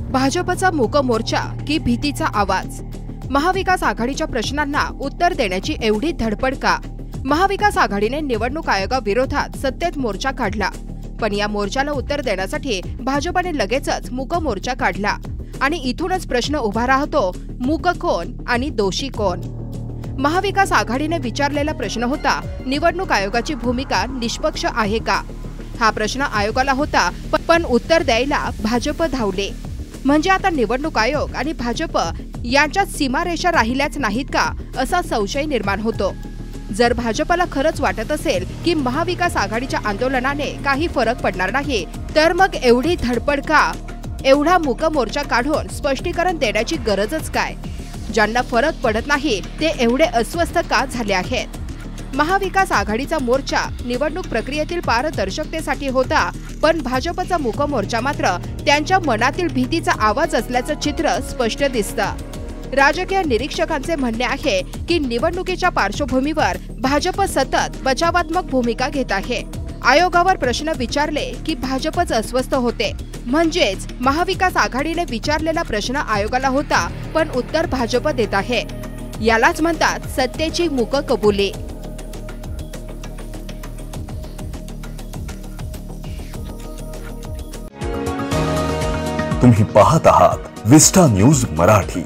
भाजपचा मूक मोर्चा की भीतीचा आवाज? महाविकास आघाडीच्या प्रश्नांना उत्तर देण्याची एवढी धडपड का? महाविकास आघाडीने निवडणूक आयोगाविरोधात सत्तेत मोर्चा काढला, पण या मोर्चाला उत्तर देण्यासाठी भाजपने लगेचच मूक मोर्चा काढला आणि इथूनच प्रश्न उभा राहतो, मूक कोण आणि दोषी कोण? महाविकास आघाडीने विचारलेला प्रश्न होता, निवडणूक आयोगाची भूमिका निष्पक्ष आहे का? हा प्रश्न आयोगाला होता, पण उत्तर द्यायला भाजप धावले. म्हणजे आता निवडणूक आयोग आणि भाजप यांच्यात सीमारेषा राहिल्याच नाहीत का, असा संशय निर्माण होतो. जर भाजपला खरंच वाटत असेल की महाविकास आघाडीच्या आंदोलनाने काही फरक पडणार नाही, तर मग एवढी धडपड का? एवढा मूक मोर्चा काढून स्पष्टीकरण देण्याची गरजच काय? ज्यांना फरक पडत नाही ते एवढे अस्वस्थ का झाले आहेत? महाविकास आघाडीचा मोर्चा निवडणूक प्रक्रियेतील पारदर्शकतेसाठी होता, पण भाजपचा मूक मोर्चा मात्र त्यांच्या मनातील भीतीचा आवाज असल्याचं चित्र स्पष्ट दिसतं. राजकीय निरीक्षकांचे म्हणणे आहे की निवडणुकीच्या पार्श्वभूमीवर भाजप सतत बचावात्मक भूमिका घेत आहे. आयोगावर प्रश्न विचारले की भाजपच अस्वस्थ होते. म्हणजेच महाविकास आघाडीने विचारलेला प्रश्न आयोगाला होता, पण उत्तर भाजप देत आहे. यालाच म्हणतात सत्तेची मूक कबुली. तुम्ही पाहत आहात विस्टा न्यूज मराठी.